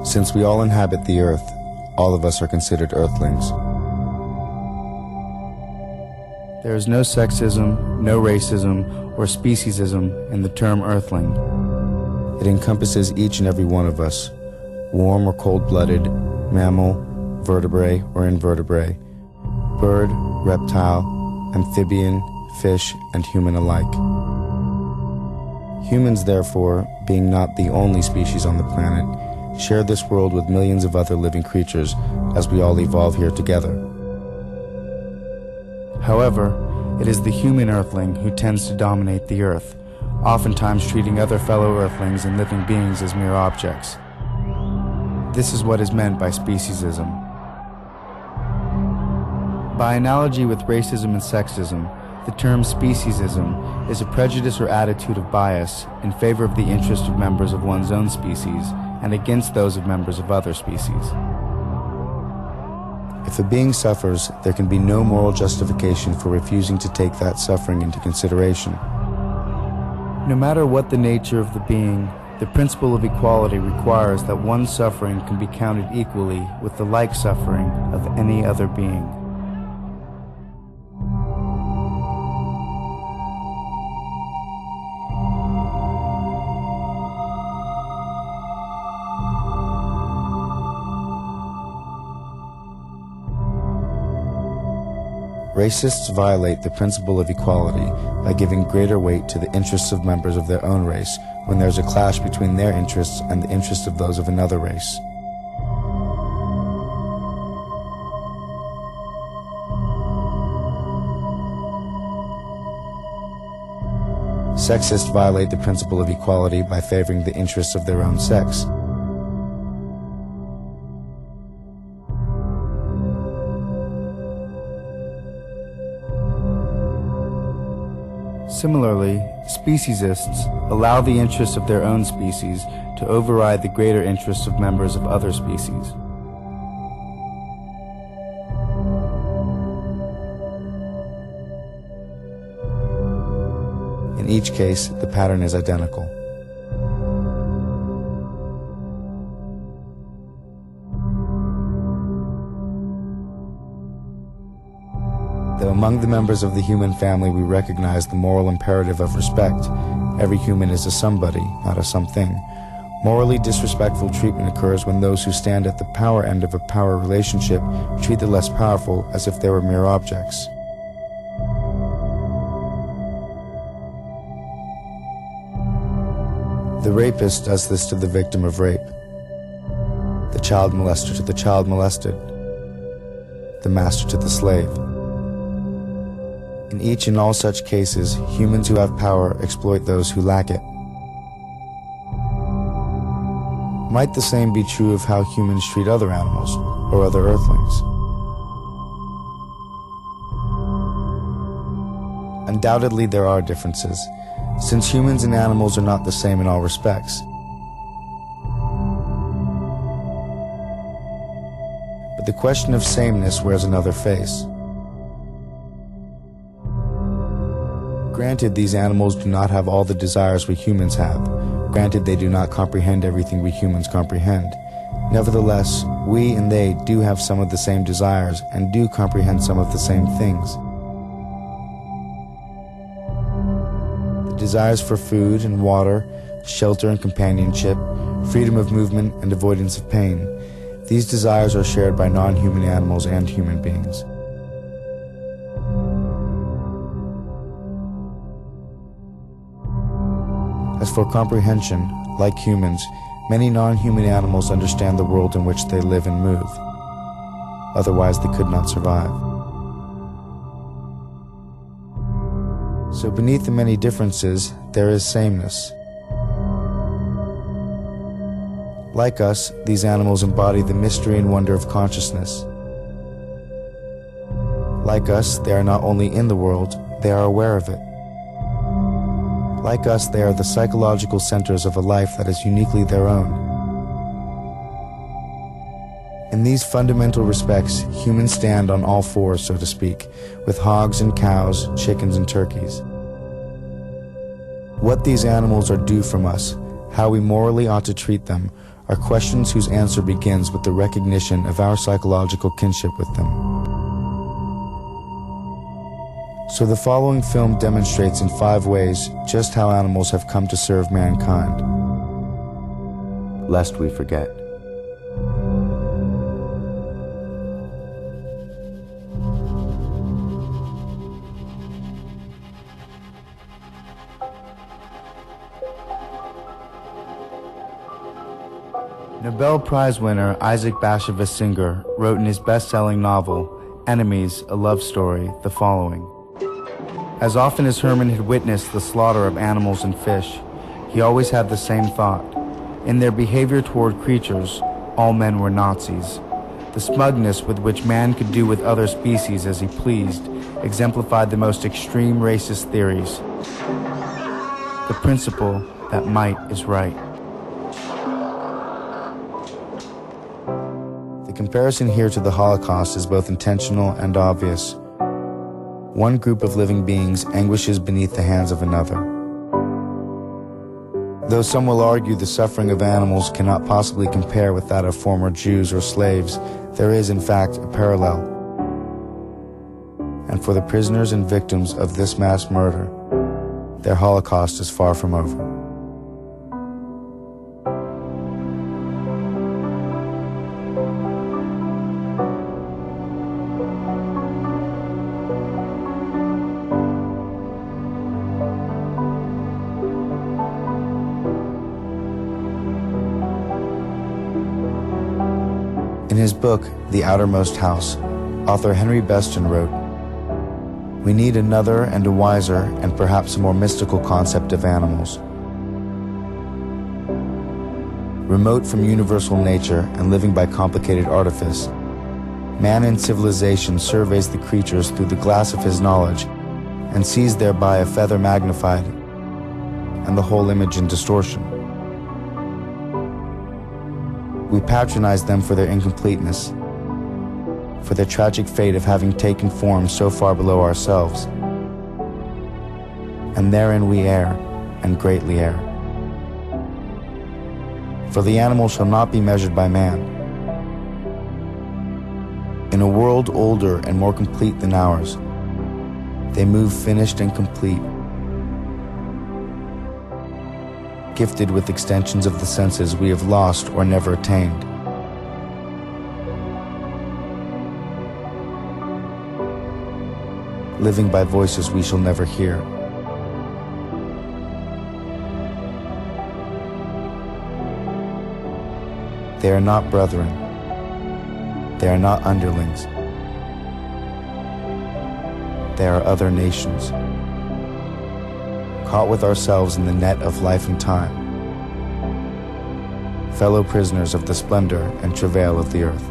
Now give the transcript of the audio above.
Since we all inhabit the earth, all of us are considered Earthlings. There is no sexism, no racism, or speciesism in the term Earthling. It encompasses each and every one of us, warm or cold-blooded, mammal, vertebrate or invertebrate, bird, reptile, amphibian, fish, and human alike. Humans, therefore, being not the only species on the planet, share this world with millions of other living creatures as we all evolve here together. However, it is the human Earthling who tends to dominate the Earth, oftentimes treating other fellow Earthlings and living beings as mere objects. This is what is meant by speciesism. By analogy with racism and sexism, the term speciesism is a prejudice or attitude of bias in favor of the interest of members of one's own species and against those of members of other species. If a being suffers, there can be no moral justification for refusing to take that suffering into consideration. No matter what the nature of the being, the principle of equality requires that one's suffering can be counted equally with the like suffering of any other being. Racists violate the principle of equality by giving greater weight to the interests of members of their own race when there's a clash between their interests and the interests of those of another race. Sexists violate the principle of equality by favoring the interests of their own sex. Similarly, speciesists allow the interests of their own species to override the greater interests of members of other species. In each case, the pattern is identical. Though among the members of the human family we recognize the moral imperative of respect, every human is a somebody, not a something. Morally disrespectful treatment occurs when those who stand at the power end of a power relationship treat the less powerful as if they were mere objects. The rapist does this to the victim of rape, the child molester to the child molested, the master to the slave. In each and all such cases, humans who have power exploit those who lack it. Might the same be true of how humans treat other animals or other Earthlings? Undoubtedly there are differences, since humans and animals are not the same in all respects. But the question of sameness wears another face. Granted, these animals do not have all the desires we humans have. Granted, they do not comprehend everything we humans comprehend. Nevertheless, we and they do have some of the same desires and do comprehend some of the same things. The desires for food and water, shelter and companionship, freedom of movement and avoidance of pain. These desires are shared by non-human animals and human beings. As for comprehension, like humans, many non-human animals understand the world in which they live and move. Otherwise, they could not survive. So beneath the many differences, there is sameness. Like us, these animals embody the mystery and wonder of consciousness. Like us, they are not only in the world, they are aware of it. Like us, they are the psychological centers of a life that is uniquely their own. In these fundamental respects, humans stand on all fours, so to speak, with hogs and cows, chickens and turkeys. What these animals are due from us, how we morally ought to treat them, are questions whose answer begins with the recognition of our psychological kinship with them. So the following film demonstrates in 5 ways just how animals have come to serve mankind. Lest we forget. Nobel Prize winner Isaac Bashevis Singer wrote in his best-selling novel, Enemies, a Love Story, the following. As often as Herman had witnessed the slaughter of animals and fish, he always had the same thought. In their behavior toward creatures, all men were Nazis. The smugness with which man could do with other species as he pleased exemplified the most extreme racist theories. The principle that might is right. The comparison here to the Holocaust is both intentional and obvious. One group of living beings anguishes beneath the hands of another. Though some will argue the suffering of animals cannot possibly compare with that of former Jews or slaves, there is in fact a parallel. And for the prisoners and victims of this mass murder, their Holocaust is far from over. In his book, The Outermost House, author Henry Beston wrote, "We need another and a wiser and perhaps a more mystical concept of animals. Remote from universal nature and living by complicated artifice, man in civilization surveys the creatures through the glass of his knowledge and sees thereby a feather magnified and the whole image in distortion. We patronize them for their incompleteness, for their tragic fate of having taken form so far below ourselves. And therein we err, and greatly err. For the animal shall not be measured by man. In a world older and more complete than ours, they move finished and complete, gifted with extensions of the senses we have lost or never attained. Living by voices we shall never hear. They are not brethren. They are not underlings. They are other nations, caught with ourselves in the net of life and time, fellow prisoners of the splendor and travail of the earth."